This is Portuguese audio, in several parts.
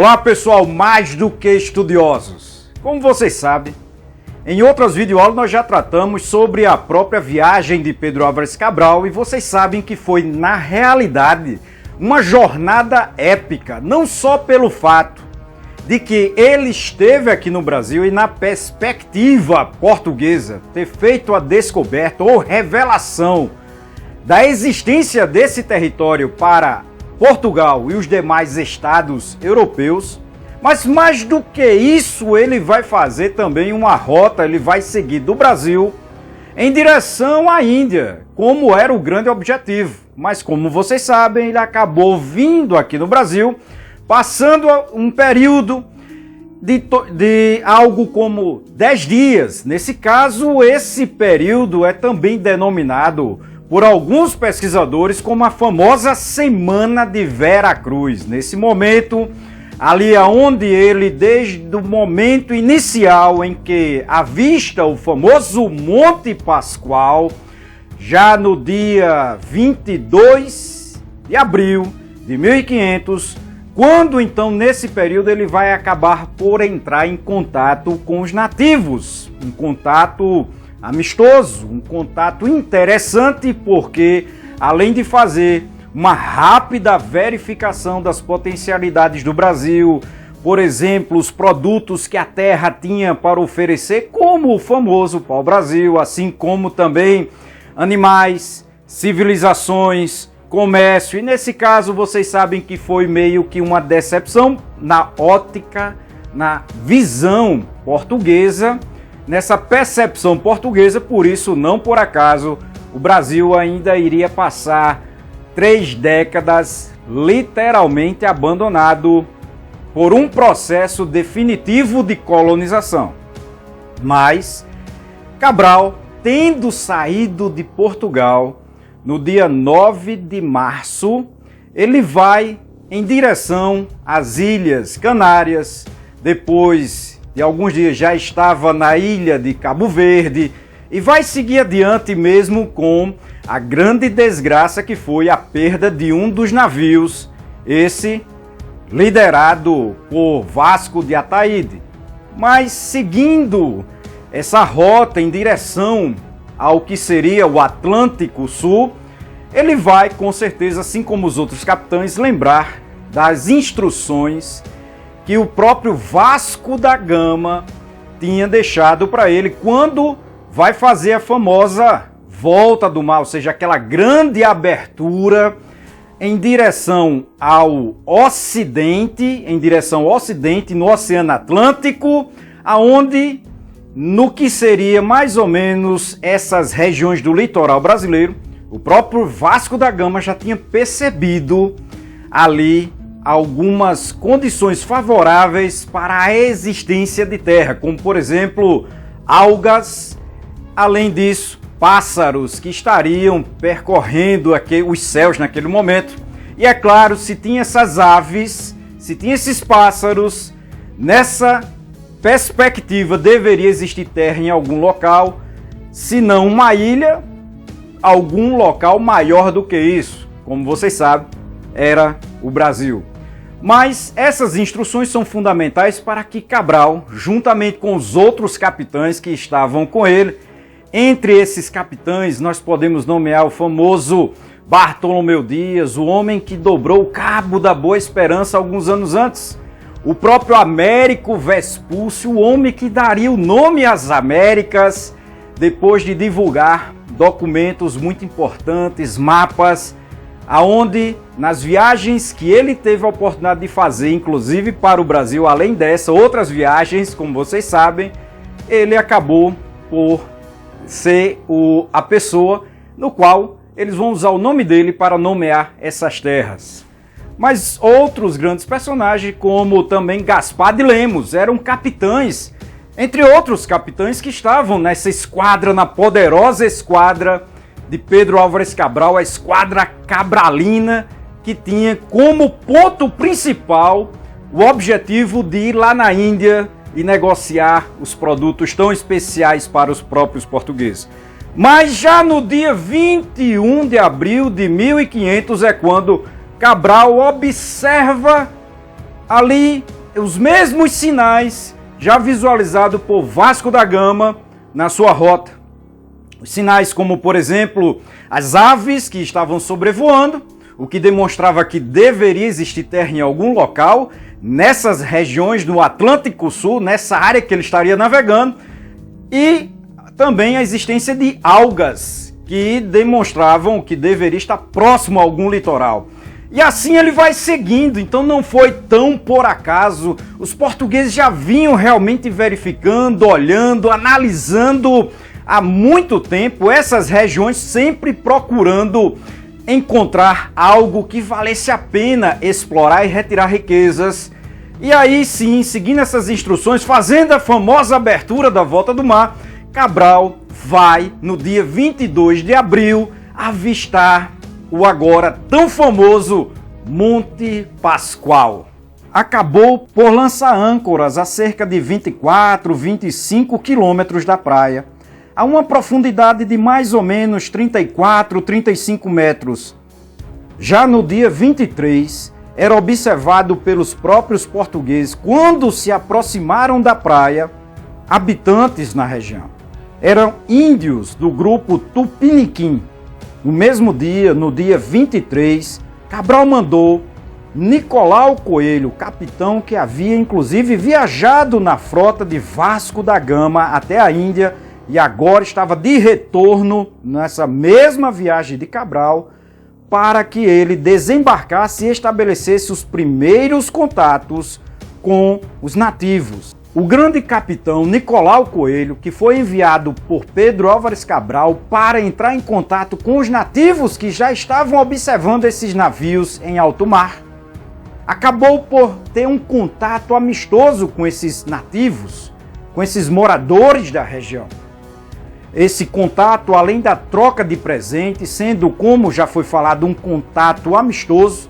Olá pessoal, mais do que estudiosos. Como vocês sabem, em outras videoaulas nós já tratamos sobre a própria viagem de Pedro Álvares Cabral e vocês sabem que foi, na realidade, uma jornada épica, não só pelo fato de que ele esteve aqui no Brasil e na perspectiva portuguesa ter feito a descoberta ou revelação da existência desse território para Portugal e os demais estados europeus, mas mais do que isso, ele vai fazer também uma rota, ele vai seguir do Brasil em direção à Índia, como era o grande objetivo. Mas como vocês sabem, ele acabou vindo aqui no Brasil, passando um período de algo como 10 dias. Nesse caso, esse período é também denominado por alguns pesquisadores como a famosa Semana de Vera Cruz. Nesse momento, ali aonde ele, desde o momento inicial em que avista o famoso Monte Pascoal, já no dia 22 de abril de 1500, quando então nesse período ele vai acabar por entrar em contato com os nativos, um contato amistoso, um contato interessante, porque além de fazer uma rápida verificação das potencialidades do Brasil, por exemplo, os produtos que a terra tinha para oferecer, como o famoso pau-brasil, assim como também animais, civilizações, comércio, e nesse caso vocês sabem que foi meio que uma decepção na ótica, na visão portuguesa, nessa percepção portuguesa. Por isso, não por acaso, o Brasil ainda iria passar 3 décadas literalmente abandonado por um processo definitivo de colonização. Mas Cabral, tendo saído de Portugal no dia 9 de março, ele vai em direção às Ilhas Canárias. Depois de alguns dias já estava na ilha de Cabo Verde e vai seguir adiante mesmo com a grande desgraça que foi a perda de um dos navios, esse liderado por Vasco de Ataíde. Mas seguindo essa rota em direção ao que seria o Atlântico Sul, ele vai com certeza, assim como os outros capitães, lembrar das instruções que o próprio Vasco da Gama tinha deixado para ele quando vai fazer a famosa volta do mar, ou seja, aquela grande abertura em direção ao ocidente, no Oceano Atlântico, aonde, no que seria mais ou menos essas regiões do litoral brasileiro, o próprio Vasco da Gama já tinha percebido ali algumas condições favoráveis para a existência de terra, como por exemplo, algas, além disso, pássaros que estariam percorrendo os céus naquele momento. E é claro, se tinha essas aves, se tinha esses pássaros, nessa perspectiva deveria existir terra em algum local, se não uma ilha, algum local maior do que isso. Como vocês sabem, era o Brasil. Mas essas instruções são fundamentais para que Cabral, juntamente com os outros capitães que estavam com ele, entre esses capitães nós podemos nomear o famoso Bartolomeu Dias, o homem que dobrou o Cabo da Boa Esperança alguns anos antes, o próprio Américo Vespúcio, o homem que daria o nome às Américas depois de divulgar documentos muito importantes, mapas, aonde nas viagens que ele teve a oportunidade de fazer, inclusive para o Brasil, além dessa, outras viagens, como vocês sabem, ele acabou por ser a pessoa no qual eles vão usar o nome dele para nomear essas terras. Mas outros grandes personagens, como também Gaspar de Lemos, eram capitães, entre outros capitães que estavam nessa esquadra, na poderosa esquadra de Pedro Álvares Cabral, a esquadra cabralina, que tinha como ponto principal o objetivo de ir lá na Índia e negociar os produtos tão especiais para os próprios portugueses. Mas já no dia 21 de abril de 1500 é quando Cabral observa Ali, os mesmos sinais já visualizados por Vasco da Gama na sua rota. Os sinais como, por exemplo, as aves que estavam sobrevoando, o que demonstrava que deveria existir terra em algum local, nessas regiões do Atlântico Sul, nessa área que ele estaria navegando, e também a existência de algas que demonstravam que deveria estar próximo a algum litoral. E assim ele vai seguindo, então não foi tão por acaso. Os portugueses já vinham realmente verificando, olhando, analisando há muito tempo essas regiões, sempre procurando encontrar algo que valesse a pena explorar e retirar riquezas. E aí sim, seguindo essas instruções, fazendo a famosa abertura da Volta do Mar, Cabral vai, no dia 22 de abril, avistar o agora tão famoso Monte Pascoal. Acabou por lançar âncoras a cerca de 24, 25 quilômetros da praia, a uma profundidade de mais ou menos 34, 35 metros. Já no dia 23, era observado pelos próprios portugueses, quando se aproximaram da praia, habitantes na região. Eram índios do grupo Tupiniquim. No mesmo dia, no dia 23, Cabral mandou Nicolau Coelho, capitão que havia inclusive viajado na frota de Vasco da Gama até a Índia e agora estava de retorno nessa mesma viagem de Cabral, para que ele desembarcasse e estabelecesse os primeiros contatos com os nativos. O grande capitão Nicolau Coelho, que foi enviado por Pedro Álvares Cabral para entrar em contato com os nativos que já estavam observando esses navios em alto mar, acabou por ter um contato amistoso com esses nativos, com esses moradores da região. Esse contato, além da troca de presentes, sendo, como já foi falado, um contato amistoso,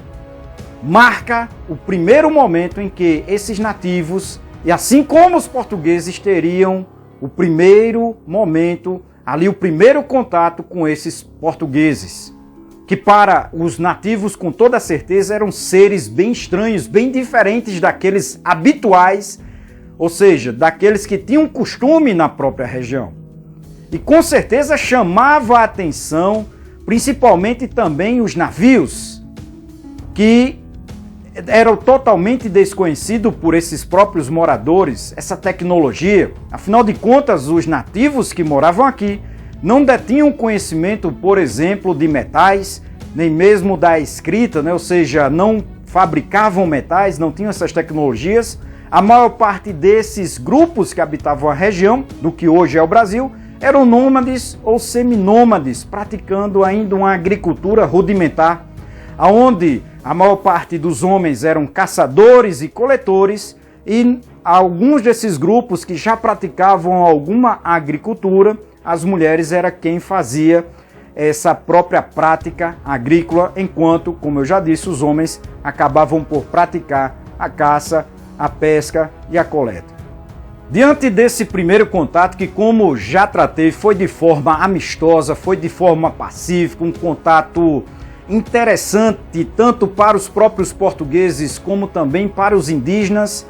marca o primeiro momento em que esses nativos, e assim como os portugueses, teriam o primeiro momento, ali o primeiro contato com esses portugueses, que para os nativos, com toda certeza, eram seres bem estranhos, bem diferentes daqueles habituais, ou seja, daqueles que tinham costume na própria região. E com certeza chamava a atenção, principalmente também os navios, que eram totalmente desconhecidos por esses próprios moradores, essa tecnologia. Afinal de contas, os nativos que moravam aqui não detinham conhecimento, por exemplo, de metais, nem mesmo da escrita, né? Ou seja, não fabricavam metais, não tinham essas tecnologias. A maior parte desses grupos que habitavam a região, do que hoje é o Brasil, eram nômades ou seminômades, praticando ainda uma agricultura rudimentar, onde a maior parte dos homens eram caçadores e coletores, e alguns desses grupos que já praticavam alguma agricultura, as mulheres era quem fazia essa própria prática agrícola, enquanto, como eu já disse, os homens acabavam por praticar a caça, a pesca e a coleta. Diante desse primeiro contato, que como já tratei, foi de forma amistosa, foi de forma pacífica, um contato interessante tanto para os próprios portugueses como também para os indígenas,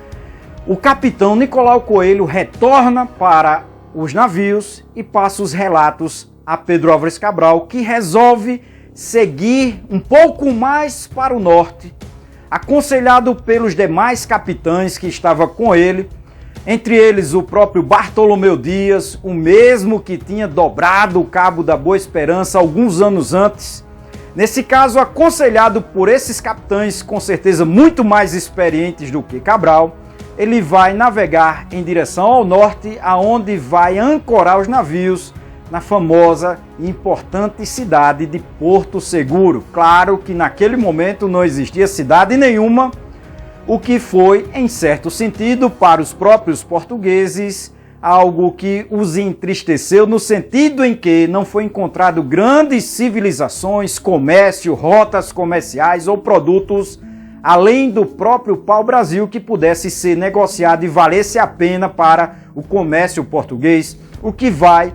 o capitão Nicolau Coelho retorna para os navios e passa os relatos a Pedro Álvares Cabral, que resolve seguir um pouco mais para o norte, aconselhado pelos demais capitães que estavam com ele, entre eles o próprio Bartolomeu Dias, o mesmo que tinha dobrado o Cabo da Boa Esperança alguns anos antes. Nesse caso, aconselhado por esses capitães, com certeza muito mais experientes do que Cabral, ele vai navegar em direção ao norte, aonde vai ancorar os navios na famosa e importante cidade de Porto Seguro. Claro que naquele momento não existia cidade nenhuma, o que foi, em certo sentido, para os próprios portugueses, algo que os entristeceu no sentido em que não foi encontrado grandes civilizações, comércio, rotas comerciais ou produtos, além do próprio pau-brasil, que pudesse ser negociado e valesse a pena para o comércio português, o que vai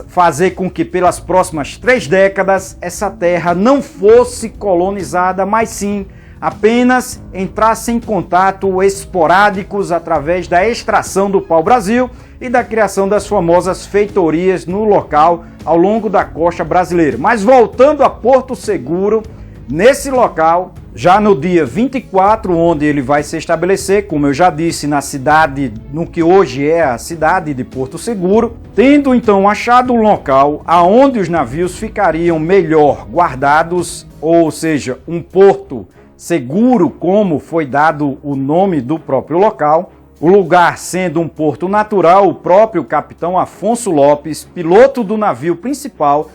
fazer com que pelas próximas 3 décadas essa terra não fosse colonizada, mas sim apenas entrassem em contato esporádicos através da extração do pau-brasil e da criação das famosas feitorias no local ao longo da costa brasileira. Mas voltando a Porto Seguro, nesse local, já no dia 24, onde ele vai se estabelecer, como eu já disse, na cidade, no que hoje é a cidade de Porto Seguro, tendo então achado um local aonde os navios ficariam melhor guardados, ou seja, um porto seguro, como foi dado o nome do próprio local, o lugar sendo um porto natural, o próprio capitão Afonso Lopes, piloto do navio principal,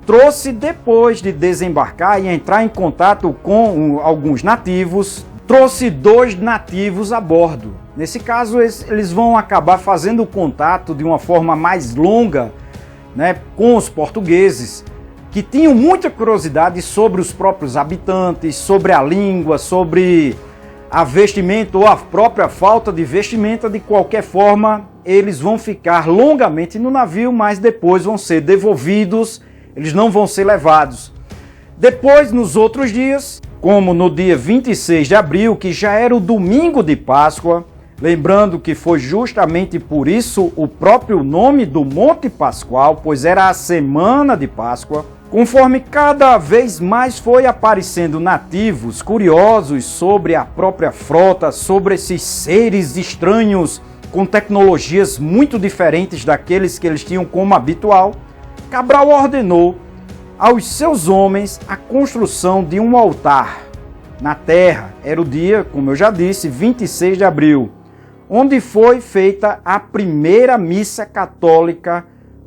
trouxe, depois de desembarcar e entrar em contato com alguns nativos, trouxe 2 nativos a bordo. Nesse caso, eles vão acabar fazendo contato de uma forma mais longa, né, com os portugueses, que tinham muita curiosidade sobre os próprios habitantes, sobre a língua, sobre a vestimenta ou a própria falta de vestimenta. De qualquer forma, eles vão ficar longamente no navio, mas depois vão ser devolvidos, eles não vão ser levados. Depois, nos outros dias, como no dia 26 de abril, que já era o domingo de Páscoa, lembrando que foi justamente por isso o próprio nome do Monte Pascoal, pois era a semana de Páscoa, conforme cada vez mais foi aparecendo nativos curiosos sobre a própria frota, sobre esses seres estranhos com tecnologias muito diferentes daqueles que eles tinham como habitual, Cabral ordenou aos seus homens a construção de um altar na terra. Era o dia, como eu já disse, 26 de abril, onde foi feita a primeira missa católica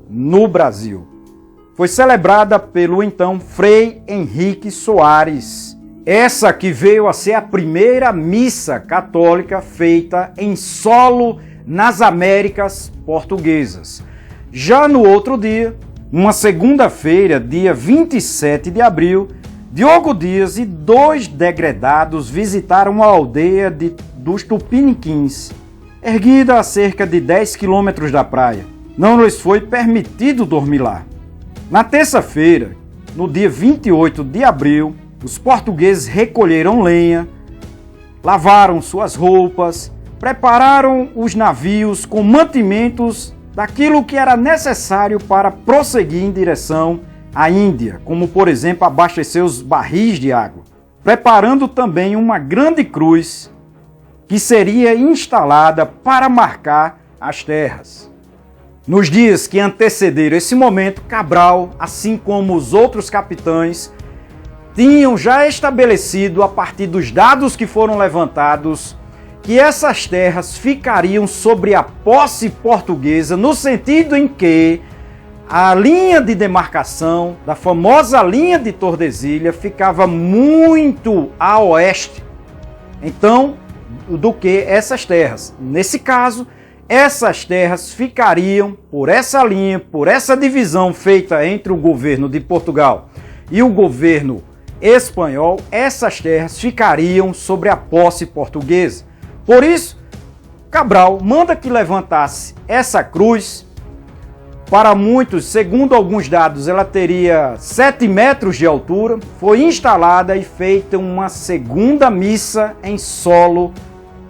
no Brasil. Foi celebrada pelo então Frei Henrique Soares. Essa que veio a ser a primeira missa católica feita em solo nas Américas portuguesas. Já no outro dia, uma segunda-feira, dia 27 de abril, Diogo Dias e 2 degredados visitaram a aldeia dos Tupiniquins, erguida a cerca de 10 quilômetros da praia. Não lhes foi permitido dormir lá. Na terça-feira, no dia 28 de abril, os portugueses recolheram lenha, lavaram suas roupas, prepararam os navios com mantimentos daquilo que era necessário para prosseguir em direção à Índia, como, por exemplo, abastecer os barris de água, preparando também uma grande cruz que seria instalada para marcar as terras. Nos dias que antecederam esse momento, Cabral, assim como os outros capitães, tinham já estabelecido, a partir dos dados que foram levantados, que essas terras ficariam sobre a posse portuguesa, no sentido em que a linha de demarcação da famosa linha de Tordesilhas ficava muito a oeste, então, do que essas terras. Nesse caso, essas terras ficariam por essa linha, por essa divisão feita entre o governo de Portugal e o governo espanhol, essas terras ficariam sobre a posse portuguesa. Por isso, Cabral manda que levantasse essa cruz. Para muitos, segundo alguns dados, ela teria 7 metros de altura. Foi instalada e feita uma segunda missa em solo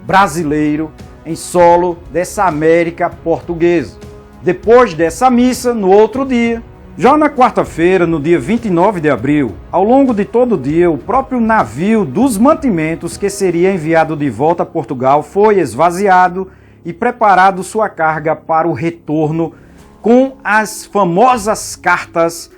brasileiro, em solo dessa América portuguesa. Depois dessa missa, no outro dia, já na quarta-feira, no dia 29 de abril, ao longo de todo o dia, o próprio navio dos mantimentos que seria enviado de volta a Portugal foi esvaziado e preparado sua carga para o retorno com as famosas cartas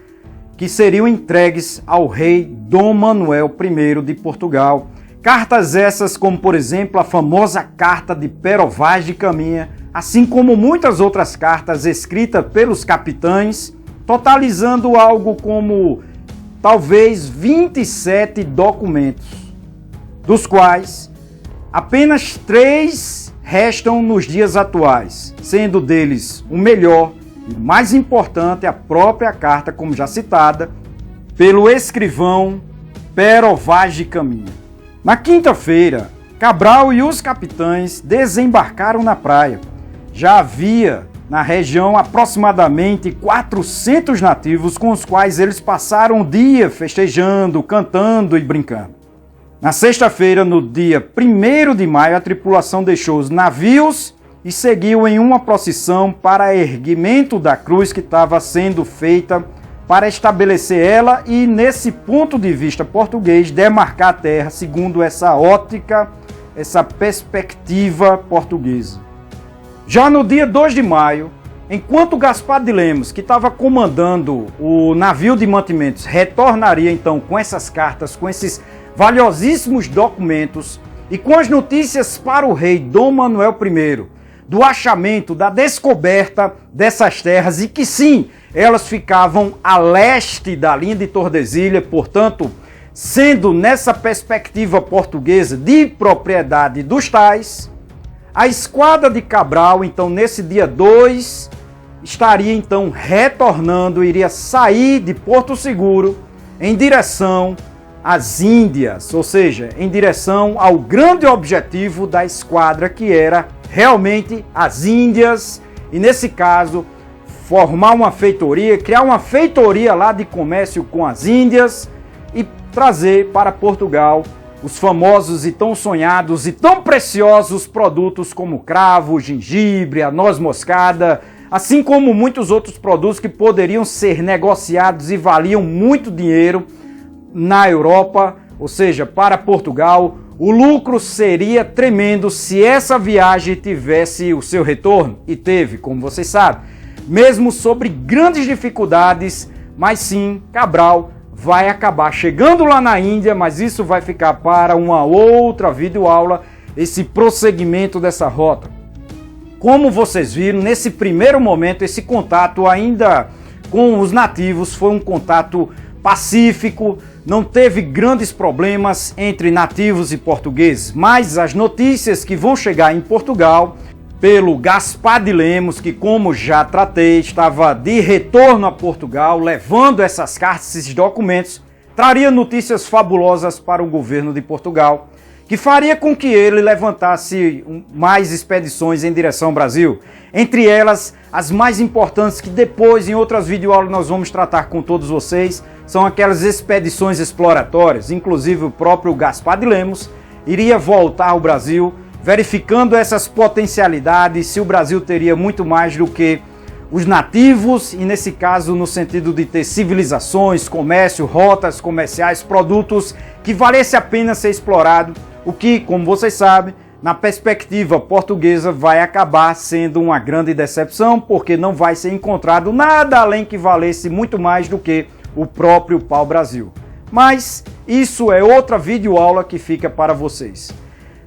que seriam entregues ao rei Dom Manuel I de Portugal. Cartas essas como, por exemplo, a famosa carta de Pero Vaz de Caminha, assim como muitas outras cartas escritas pelos capitães, totalizando algo como talvez 27 documentos, dos quais apenas 3 restam nos dias atuais, sendo deles o melhor e mais importante a própria carta, como já citada, pelo escrivão Pero Vaz de Caminha. Na quinta-feira, Cabral e os capitães desembarcaram na praia. Já havia na região aproximadamente 400 nativos com os quais eles passaram o dia festejando, cantando e brincando. Na sexta-feira, no dia 1º de maio, a tripulação deixou os navios e seguiu em uma procissão para erguimento da cruz que estava sendo feita para estabelecer ela e, nesse ponto de vista português, demarcar a terra segundo essa ótica, essa perspectiva portuguesa. Já no dia 2 de maio, enquanto Gaspar de Lemos, que estava comandando o navio de mantimentos, retornaria então com essas cartas, com esses valiosíssimos documentos e com as notícias para o rei Dom Manuel I do achamento, da descoberta dessas terras e que sim, elas ficavam a leste da linha de Tordesilhas, portanto, sendo nessa perspectiva portuguesa de propriedade dos tais, a esquadra de Cabral, então nesse dia 2, estaria então retornando, iria sair de Porto Seguro em direção às Índias, ou seja, em direção ao grande objetivo da esquadra, que era realmente as Índias, e nesse caso, formar uma feitoria, criar uma feitoria lá de comércio com as Índias e trazer para Portugal os famosos e tão sonhados e tão preciosos produtos como o cravo, o gengibre, a noz moscada, assim como muitos outros produtos que poderiam ser negociados e valiam muito dinheiro na Europa, ou seja, para Portugal. O lucro seria tremendo se essa viagem tivesse o seu retorno, e teve, como vocês sabem, mesmo sobre grandes dificuldades, mas sim, Cabral vai acabar chegando lá na Índia, mas isso vai ficar para uma outra videoaula, esse prosseguimento dessa rota. Como vocês viram, nesse primeiro momento, esse contato ainda com os nativos foi um contato pacífico, não teve grandes problemas entre nativos e portugueses, mas as notícias que vão chegar em Portugal pelo Gaspar de Lemos, que como já tratei, estava de retorno a Portugal, levando essas cartas, esses documentos, traria notícias fabulosas para o governo de Portugal, que faria com que ele levantasse mais expedições em direção ao Brasil. Entre elas, as mais importantes que depois, em outras videoaulas, nós vamos tratar com todos vocês, são aquelas expedições exploratórias. Inclusive, o próprio Gaspar de Lemos iria voltar ao Brasil, verificando essas potencialidades, se o Brasil teria muito mais do que os nativos, e nesse caso no sentido de ter civilizações, comércio, rotas comerciais, produtos que valesse a pena ser explorado, o que, como vocês sabem, na perspectiva portuguesa vai acabar sendo uma grande decepção, porque não vai ser encontrado nada além que valesse muito mais do que o próprio pau-brasil. Mas isso é outra videoaula que fica para vocês.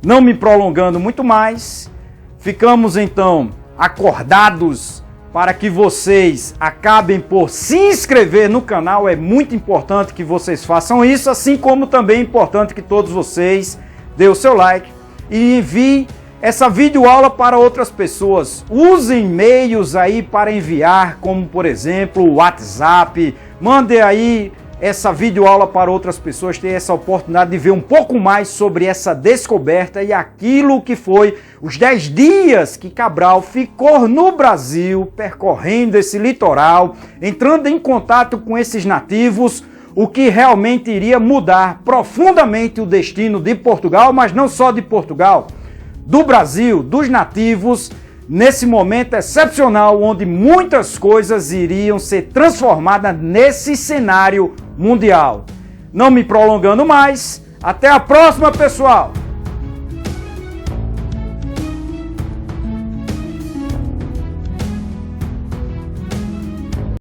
Não me prolongando muito mais, ficamos então acordados para que vocês acabem por se inscrever no canal. É muito importante que vocês façam isso, assim como também é importante que todos vocês dêem o seu like e enviem essa videoaula para outras pessoas. Usem meios aí para enviar, como por exemplo o WhatsApp. Mandem aí essa videoaula para outras pessoas, ter essa oportunidade de ver um pouco mais sobre essa descoberta e aquilo que foi os 10 dias que Cabral ficou no Brasil, percorrendo esse litoral, entrando em contato com esses nativos, o que realmente iria mudar profundamente o destino de Portugal, mas não só de Portugal, do Brasil, dos nativos, nesse momento excepcional onde muitas coisas iriam ser transformadas nesse cenário mundial. Não me prolongando mais, até a próxima, pessoal!